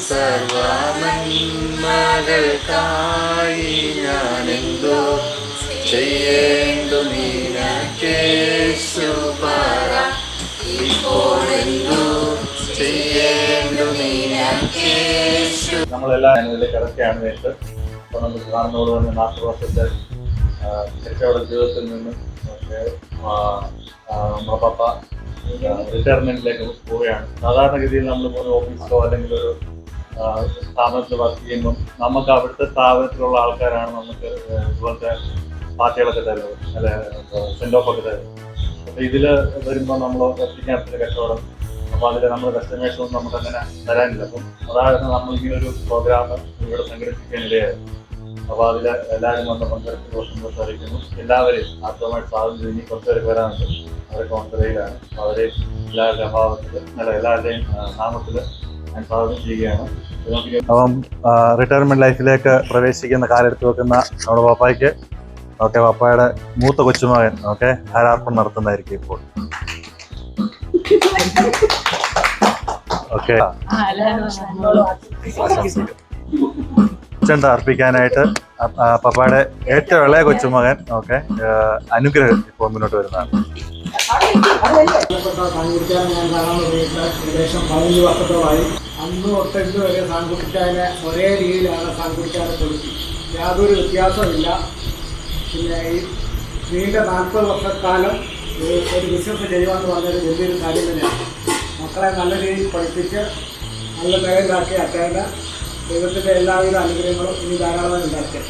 സർവനന്മകൾക്കായി ഞാനെന്തോ ചെയ്യേണ്ടു നിനക്കേശു പറ ഇപ്പോഴെന്തോ ചെയ്യേണ്ടു നിനക്കേശു. നമ്മളെല്ലാം ഇതിൽ കിടക്കുകയാണ് വേണ്ടത്. അപ്പോൾ നമ്മൾ കാണുന്നതോട് തന്നെ 40 വർഷത്തെ കച്ചവട ജീവിതത്തിൽ നിന്ന് നമ്മുടെ പപ്പ റിട്ടയർമെന്റിലേക്ക് പോവുകയാണ്. സാധാരണഗതിയിൽ നമ്മൾ പോകുന്ന ഓഫീസിലോ അല്ലെങ്കിൽ ഒരു സ്ഥാപനത്തിൽ വർക്ക് ചെയ്യുമ്പം നമുക്ക് അവിടുത്തെ സ്ഥാപനത്തിലുള്ള ആൾക്കാരാണ് നമുക്ക് ഇതുപോലത്തെ പാർട്ടികളൊക്കെ തരുന്നത്, അല്ലെ സെൻഡ് ഓഫ് ഒക്കെ തരുന്നത്. അപ്പോൾ ഇതിൽ വരുമ്പോൾ നമ്മൾ ഒറ്റയ്ക്കകത്തൊരു കച്ചവടം, അപ്പോൾ അതിൽ നമ്മൾ കസ്റ്റമേഴ്സൊന്നും നമുക്ക് അങ്ങനെ തരാനില്ല. അപ്പം അതായത് നമ്മളിങ്ങനെ ഒരു പ്രോഗ്രാം ഇവിടെ സംഘടിപ്പിക്കാനിടയായിരുന്നു. അപ്പോൾ അതിൽ എല്ലാവരും വന്ന് പങ്കെടുത്ത് സന്തോഷം അറിയിക്കുന്നു. എല്ലാവരെയും ആത്മമായിട്ട് സ്വാഗതം ചെയ്ത് കുറച്ച് പേർക്ക് വരാനുണ്ട്. അവരൊക്കെ ഓൺലൈനിലാണ്. അപ്പോൾ അവരെ എല്ലാവരുടെയും അഭാവത്തിൽ എല്ലാവരുടെയും നാമത്തിൽ ഞാൻ സ്വാഗതം ചെയ്യുകയാണ്. അപ്പം റിട്ടയർമെന്റ് ലൈഫിലേക്ക് പ്രവേശിക്കുന്ന കാലെടുത്ത് വെക്കുന്ന നമ്മുടെ പപ്പായ്ക്ക് പപ്പായുടെ മൂത്ത കൊച്ചുമകൻ ഹാരാർപ്പണം നടത്തുന്നതായിരിക്കും ഇപ്പോൾ. അർപ്പിക്കാനായിട്ട് പപ്പായുടെ ഏറ്റവും ഇളയ കൊച്ചുമകൻ അനുഗ്രഹം ഇപ്പോൾ മുന്നോട്ട് വരുന്നതാണ്. ഏകദേശം 15 വർഷത്തോളമായി. അന്ന് തൊട്ട് വരെ സാൻകുട്ടിച്ചായനെ ഒരേ രീതിയിലാണ് സാൻകുട്ടിച്ചായനെ കൊടുത്തി. യാതൊരു വ്യത്യാസമില്ല. പിന്നെ ഈ നീണ്ട 40 വർഷക്കാലം ഒരു ബിസിനസ് ചെയ്യുവാന്ന് പറഞ്ഞൊരു വലിയൊരു കാര്യം തന്നെയാണ്. മക്കളെ നല്ല രീതിയിൽ പഠിപ്പിച്ച് നല്ല പേരിലാക്കി അറ്റായ ദൈവത്തിൻ്റെ എല്ലാവിധ അനുഗ്രഹങ്ങളും ഇനി ധാരാളമായി ഉണ്ടാക്കുക.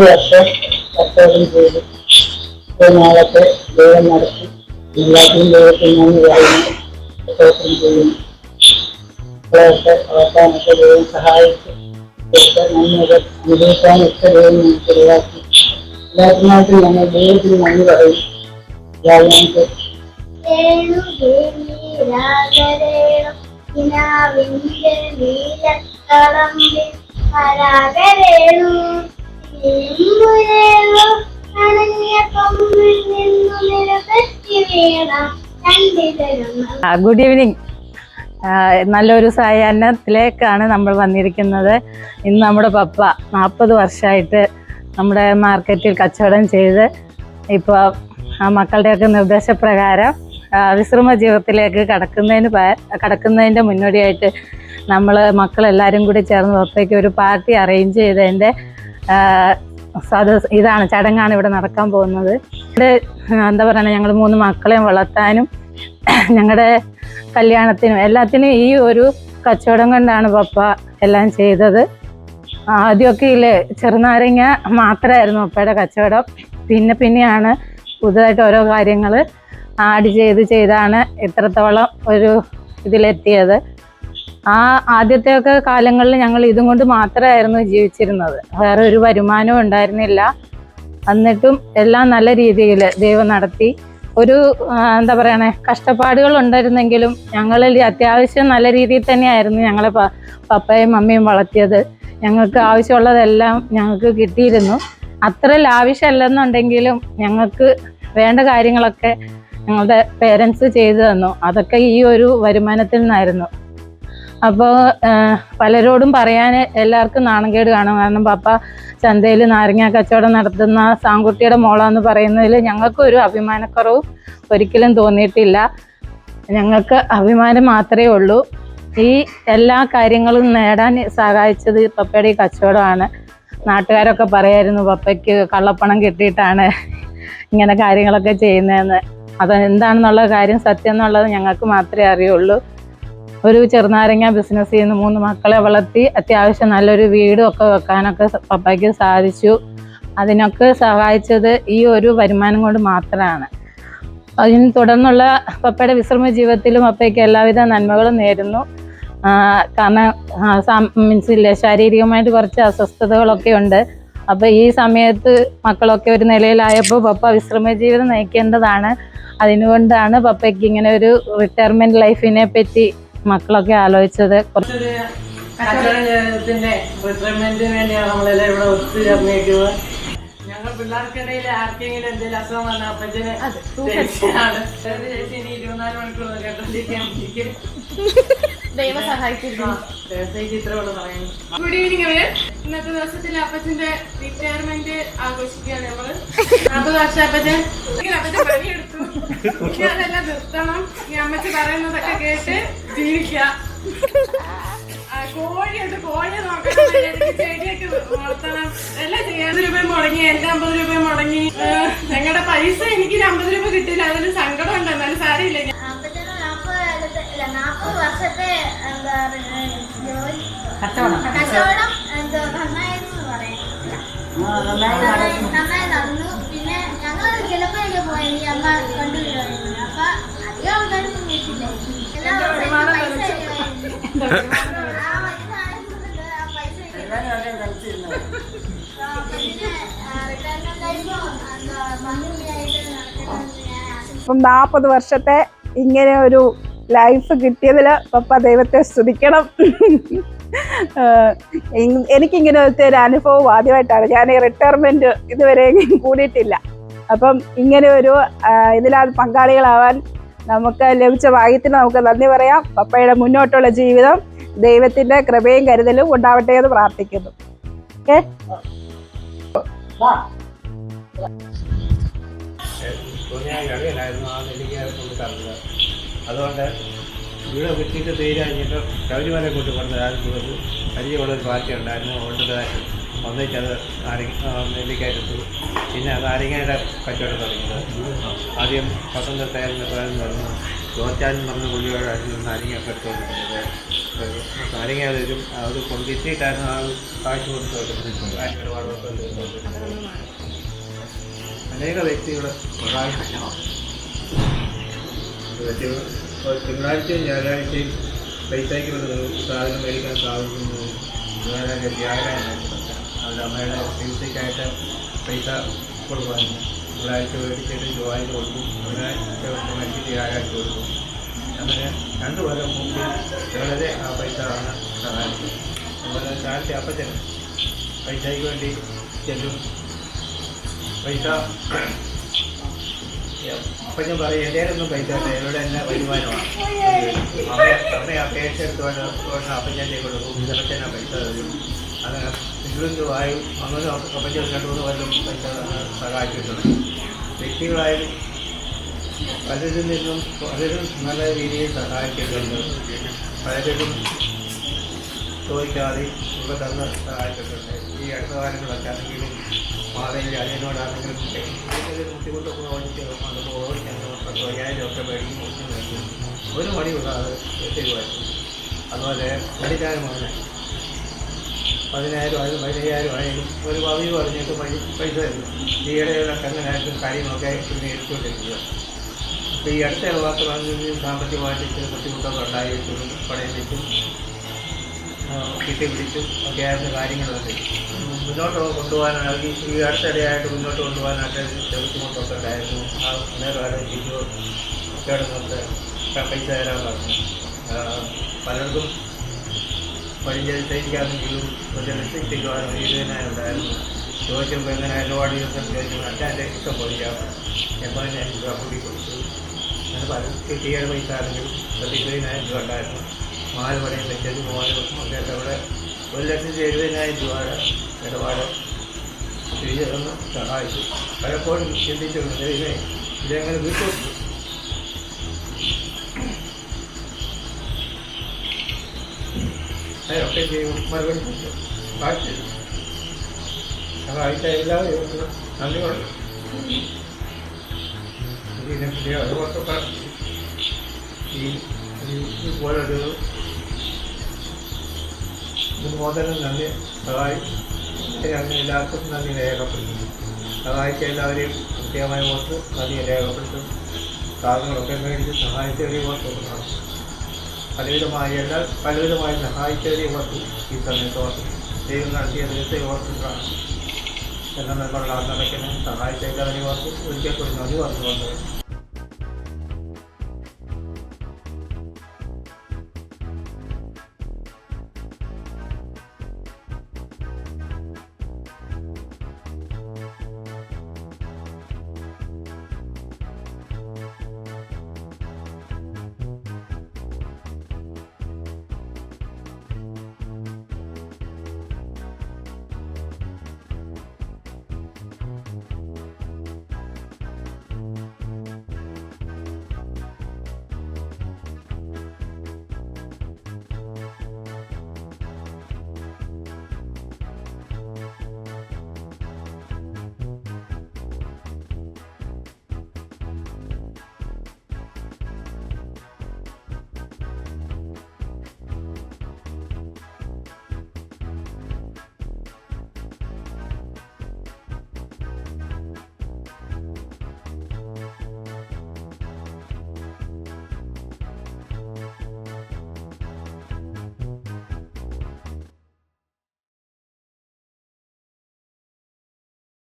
വർഷം കച്ചവടം ചെയ്ത് നാളത്തെ ദൈവം നടത്തി എല്ലാത്തിനും ദൈവത്തിൽ നന്ദി പറയുന്നു, കച്ചവടം ചെയ്യുന്നു. മക്കളൊക്കെ വളർത്താനൊക്കെ ദൈവം സഹായിച്ചു. നന്മകൾ അനുഭവിക്കാനൊക്കെ ദൈവം നമുക്ക് ഒഴിവാക്കി. എല്ലാത്തിനായിട്ടും ഞങ്ങൾ ദൈവത്തിന് നന്ദി പറയും. എല്ലാവരും ഗുഡ് ഈവനിങ്. നല്ലൊരു സായാഹ്നത്തിലേക്കാണ് നമ്മൾ വന്നിരിക്കുന്നത്. ഇന്ന് നമ്മുടെ പപ്പ 40 വർഷമായിട്ട് നമ്മുടെ മാർക്കറ്റിൽ കച്ചവടം ചെയ്ത് ഇപ്പോൾ ആ മക്കളുടെയൊക്കെ നിർദ്ദേശപ്രകാരം വിശ്രമ ജീവിതത്തിലേക്ക് കടക്കുന്നതിൻ്റെ മുന്നോടിയായിട്ട് നമ്മൾ മക്കളെല്ലാവരും കൂടി ചേർന്ന് പപ്പയ്ക്ക് ഒരു പാർട്ടി അറേഞ്ച് ചെയ്തതിൻ്റെ ഇതാണ് ചടങ്ങാണ് ഇവിടെ നടക്കാൻ പോകുന്നത്. ഇവിടെ എന്താ പറയുക, ഞങ്ങൾ 3 മക്കളെയും വളർത്താനും ഞങ്ങളുടെ കല്യാണത്തിനും എല്ലാത്തിനും ഈ ഒരു കച്ചവടം കൊണ്ടാണ് പപ്പ എല്ലാം ചെയ്തത്. ആദ്യമൊക്കെ ഇല്ലേ ചെറുനാരങ്ങ മാത്രമായിരുന്നു പപ്പയുടെ കച്ചവടം. പിന്നെയാണ് പുതുതായിട്ട് ഓരോ കാര്യങ്ങൾ ആഡ് ചെയ്താണ് ഇത്രത്തോളം ഒരു ഇതിലെത്തിയത്. ആദ്യത്തെയൊക്കെ കാലങ്ങളിൽ ഞങ്ങൾ ഇതും കൊണ്ട് മാത്രമായിരുന്നു ജീവിച്ചിരുന്നത്. വേറെ ഒരു വരുമാനവും ഉണ്ടായിരുന്നില്ല. എന്നിട്ടും എല്ലാം നല്ല രീതിയിൽ ദൈവം നടത്തി. ഒരു എന്താ പറയണേ, കഷ്ടപ്പാടുകൾ ഉണ്ടായിരുന്നെങ്കിലും ഞങ്ങളിൽ അത്യാവശ്യം നല്ല രീതിയിൽ തന്നെയായിരുന്നു ഞങ്ങളെ പപ്പയും മമ്മിയും വളർത്തിയത്. ഞങ്ങൾക്ക് ആവശ്യമുള്ളതെല്ലാം ഞങ്ങൾക്ക് കിട്ടിയിരുന്നു. അത്ര ലാവിഷല്ലെന്നുണ്ടെങ്കിലും ഞങ്ങൾക്ക് വേണ്ട കാര്യങ്ങളൊക്കെ ഞങ്ങളുടെ പേരൻസ് ചെയ്തു തന്നു. അതൊക്കെ ഈ ഒരു വരുമാനത്തിൽ നിന്നായിരുന്നു. അപ്പോൾ പലരോടും പറയാൻ എല്ലാവർക്കും നാണക്കേട് കാണും. കാരണം പപ്പ ചന്തയിൽ നാരങ്ങ കച്ചവടം നടത്തുന്ന സാങ്കുട്ടിയുടെ മോളാന്ന് പറയുന്നതിൽ ഞങ്ങൾക്കൊരു അഭിമാനക്കുറവും ഒരിക്കലും തോന്നിയിട്ടില്ല. ഞങ്ങൾക്ക് അഭിമാനം മാത്രമേ ഉള്ളൂ. ഈ എല്ലാ കാര്യങ്ങളും നേടാൻ സഹായിച്ചത് പപ്പയുടെ ഈ കച്ചവടമാണ്. നാട്ടുകാരൊക്കെ പറയായിരുന്നു പപ്പയ്ക്ക് കള്ളപ്പണം കിട്ടിയിട്ടാണ് ഇങ്ങനെ കാര്യങ്ങളൊക്കെ ചെയ്യുന്നതെന്ന്. അതെന്താണെന്നുള്ള കാര്യം സത്യം എന്നുള്ളത് ഞങ്ങൾക്ക് മാത്രമേ അറിയുള്ളൂ. ഒരു ചെറുനാരങ്ങ ബിസിനസ് ചെയ്യുന്ന 3 മക്കളെ വളർത്തി അത്യാവശ്യം നല്ലൊരു വീടും ഒക്കെ വെക്കാനൊക്കെ പപ്പയ്ക്ക് സാധിച്ചു. അതിനൊക്കെ സഹായിച്ചത് ഈ ഒരു വരുമാനം കൊണ്ട് മാത്രമാണ്. അതിന് തുടർന്നുള്ള പപ്പയുടെ വിശ്രമ ജീവിതത്തിലും പപ്പയ്ക്ക് എല്ലാവിധ നന്മകളും നേരുന്നു. കാരണം മീൻസില്ലേ ശാരീരികമായിട്ട് കുറച്ച് അസ്വസ്ഥതകളൊക്കെ ഉണ്ട്. അപ്പോൾ ഈ സമയത്ത് മക്കളൊക്കെ ഒരു നിലയിലായപ്പോൾ പപ്പ വിശ്രമ ജീവിതം നയിക്കേണ്ടതാണ്. അതിനുകൊണ്ടാണ് പപ്പയ്ക്ക് ഇങ്ങനെ ഒരു റിട്ടയർമെന്റ് ലൈഫിനെ പറ്റി മക്കളൊക്കെ ആലോചിച്ചത്. കച്ചവടത്തിന്റെ റിട്ടയർമെന്റിന് വേണ്ടിയാണ് നമ്മളെല്ലാം ഇവിടെ ഒത്തുചേർന്നേക്കുന്നത്. ഞങ്ങൾ പിള്ളേർക്കിടയിൽ ആർക്കെങ്കിലും എന്തെങ്കിലും അസുഖം വന്ന അപ്പച്ചന് ചേച്ചിയാണ്. ചേച്ചി ഇനി 24 മണിക്കൂർ കേട്ടോണ്ടിരിക്കാൻ ദൈവം സഹായിക്കുന്നു. ഇത്രയോട് പറയുന്നു. ഗുഡ് ഈവനിങ് അവര്. ഇന്നത്തെ ദിവസത്തിൽ അപ്പച്ചന്റെ റിട്ടയർമെന്റ് ആഘോഷിക്കുകയാണ് നമ്മള്. 40 വർഷം അപ്പച്ചൻ പണിയെടുത്തു. ഇനി അതെല്ലാം നിർത്തണം. ഈ അമ്മച്ചി പറയുന്നതൊക്കെ കേട്ട് ജീവിക്കുക. കോഴിയുണ്ട്, കോഴിയെ നോക്കണം, ചെടിയൊക്കെ വളർത്തണം, എല്ലാം ചെയ്യാം. 50 രൂപ മുടങ്ങി, എന്റെ 50 രൂപ മുടങ്ങി. ഞങ്ങളുടെ പൈസ എനിക്ക് 50 രൂപ കിട്ടില്ല, അതിന് സങ്കടം ഉണ്ട്. എന്നാലും സാരമില്ല. 40 വർഷത്തെ കച്ചവടം നന്നായിരുന്നു പറയാം. നന്നായി നടന്നു. പിന്നെ ഞങ്ങൾ ചിലപ്പോഴൊക്കെ പോയി ഈ അമ്മ കൊണ്ടുവരുമായിരുന്നു. അപ്പൊ അധികം ആൾക്കാരൊന്നും വീട്ടില്ല. അപ്പം 40 വർഷത്തെ ഇങ്ങനെ ഒരു ലൈഫ് കിട്ടിയതിൽ പപ്പ ദൈവത്തെ സ്തുതിക്കണം. എനിക്കിങ്ങനെ ഒരു അനുഭവം ആദ്യമായിട്ടാണ്. ഞാൻ ഈ റിട്ടയർമെന്റ് ഇതുവരെ കൂടിയിട്ടില്ല. അപ്പം ഇങ്ങനെ ഒരു ഇതിൽ പങ്കാളികളാവാൻ നമുക്ക് ലഭിച്ച ഭാഗ്യത്തിന് നമുക്ക് നന്ദി പറയാം. പപ്പയുടെ മുന്നോട്ടുള്ള ജീവിതം ദൈവത്തിന്റെ കൃപയും കരുതലും ഉണ്ടാവട്ടെ എന്ന് പ്രാർത്ഥിക്കുന്നു. ഓക്കെ. കളിയിലായിരുന്നു ആ നെല്ലിക്കാരെ കൊണ്ട് തന്നത്. അതുകൊണ്ട് ഇവിടെ വിട്ടിട്ട് തീരാഞ്ഞിട്ട് ശബരിമല കൊണ്ട് പറഞ്ഞ ആദ്യത്ത് പരിചയമുള്ളൊരു പാർട്ടി ഉണ്ടായിരുന്നു. അതുകൊണ്ട് ഒന്നിച്ചത് നെല്ലിക്കായെടുത്തു. പിന്നെ നാരങ്ങയുടെ കച്ചവടം തുടങ്ങിയത്. ആദ്യം പത്തനംതിട്ടയിൽ പറഞ്ഞു ചോർച്ചാനും പറഞ്ഞ പുള്ളിയോടായിരുന്നു നാരങ്ങയൊക്കെ എടുത്തുകൊണ്ടിരുന്നത്. നാരങ്ങ തരും, അത് കൊണ്ടിട്ടായിരുന്നു ആ കാശ് കൊടുത്തുകൊണ്ടിരുന്നത്. അനേക വ്യക്തികൾ തിങ്കളാഴ്ചയും ഞായറാഴ്ചയും പൈസയ്ക്ക് സാധനം മേടിക്കാൻ സാധിക്കുന്നു. അവരുടെ അമ്മയുടെ ചികിത്സയ്ക്കായിട്ട് പൈസ കൊടുക്കുമായിരുന്നു. തിങ്കളാഴ്ച മേടിച്ചിട്ട് ചൊവ്വാഴ്ച കൊടുക്കും, ബുധനാഴ്ച മേടിച്ചിട്ട് വ്യാഴാഴ്ച കൊടുക്കും. അങ്ങനെ 2 കൊല്ലം മുമ്പ് വളരെ ആ പൈസ ആണ് സഹായിക്കും. അതുപോലെ കാലത്തെ അപ്പച്ചന് പൈസയ്ക്ക് വേണ്ടി ചെല്ലും. പൈസ അപ്പം ഞാൻ പറയും എൻ്റെയൊന്നും പൈസ ഇല്ല, ഇവിടെ എന്നെ വരുമാനമാണ്. അവിടെ അപേക്ഷ എടുത്തോണ്ട് അപ്പച്ചൻ്റെ കൊടുക്കും, അപ്പച്ചനാ പൈസ തരും. അങ്ങനെ ഇൻഷുറൻസ് വായും അങ്ങനെ അപ്പച്ചൻ 2-3 കൊല്ലം പൈസ സഹായിച്ചിട്ടുണ്ട്. വ്യക്തികളായാലും പലരിൽ നിന്നും പലരും നല്ല രീതിയിൽ സഹായിച്ചിട്ടുണ്ട്. പലരും ചോദിക്കാതെ ഇവിടെ തന്ന് സഹായിച്ചിട്ടുണ്ട്. ഈ അടുത്ത കാലങ്ങളൊക്കെ ആണെങ്കിലും മാതയിൽ അതിനോടാണെങ്കിലും ബുദ്ധിമുട്ടൊക്കെ ഓടിച്ച് അതുപോലെ ഓടിച്ചോ 10,000 ഒക്കെ മേടിക്കും, ഒരു മണി കൂടാതെ എത്തിക്കുമായിരുന്നു. അതുപോലെ മേടിക്കാനുമാണ് 10,000 ആയാലും 15,000 ആയാലും ഒരു പകുതി പറഞ്ഞിട്ട് പൈസ തരും. ഈയിടെയൊക്കെ അങ്ങനെയായിട്ടും കാര്യങ്ങളൊക്കെ പിന്നെ എടുത്തുകൊണ്ടിരിക്കുക. അപ്പോൾ ഈ അടുത്ത മാത്രമാണെങ്കിൽ സാമ്പത്തികമായിട്ട് ചില ബുദ്ധിമുട്ടൊക്കെ ഉണ്ടായിട്ടും പണയം വെച്ചും കിട്ടിപ്പിടിച്ചും ഒക്കെ ആയിരുന്ന കാര്യങ്ങളുണ്ട്. മുന്നോട്ട് കൊണ്ടുപോകാനാണെങ്കിൽ ഈ അടുത്തിടെയായിട്ട് മുന്നോട്ട് കൊണ്ടുപോകാനായിട്ട് ബുദ്ധിമുട്ടൊക്കെ ഉണ്ടായിരുന്നു. ആ നേരം തിരിച്ചു കിടന്നിട്ട് പൈസ തരാൻ പറഞ്ഞു. പലർക്കും പരിചയിക്കാമെങ്കിലും ഒരു ലക്ഷ്യത്തിക്കുവാനും 20,000 ഉണ്ടായിരുന്നു. ചോദിച്ചപ്പോൾ എങ്ങനെ ഒരുപാട് ദിവസം ചോദിച്ചു. അച്ഛൻ്റെ ഇഷ്ടം പോയിക്കാം 80,000 രൂപ കൂടി കൊടുത്തു. അങ്ങനെ പലരും കിട്ടിയ പൈസ ആണെങ്കിലും 20,000 രൂപ ഉണ്ടായിരുന്നു. 4 പടയും വെച്ചത് 3 ഒക്കെ അവിടെ 1,70,000 രൂപയുടെ ഇടപാട് തിരിച്ചൊന്ന് സഹായിച്ചു. പലപ്പോഴും ചിന്തിച്ചിട്ടുണ്ട് ഇതെങ്ങനെ വിട്ടു. ഒക്കെ ചെയ്യും മറുപടി കാഴ്ച സഹായിച്ച എല്ലാവരും നന്ദിയുണ്ട്. അതുകൊണ്ടൊക്കെ ഈ പോലൊരു മോദനം നന്ദി സഹായിച്ച് എല്ലാവർക്കും നന്ദി രേഖപ്പെടുത്തുന്നു. സഹായിച്ച എല്ലാവരെയും കൃത്യമായി ഓർത്ത് നന്ദി രേഖപ്പെടുത്തും. സാധനങ്ങളൊക്കെ മേടിച്ച് സഹായിച്ചവരെയും ഓർത്ത് കൊടുക്കണം. പലവിധമായി സഹായിച്ചവരെ ഓർത്ത് ഈ സമയത്ത് ഓർത്ത് ദൈവം നടത്തിയ ദിവസത്തെ ഓർത്തിട്ടാണ് എല്ലാം നമ്മൾ നടക്കുന്ന സഹായിച്ച എല്ലാവരെയും ഓർത്ത് ഒരിക്കൽ കൂടി നന്ദി ഓർത്തുകൊണ്ട്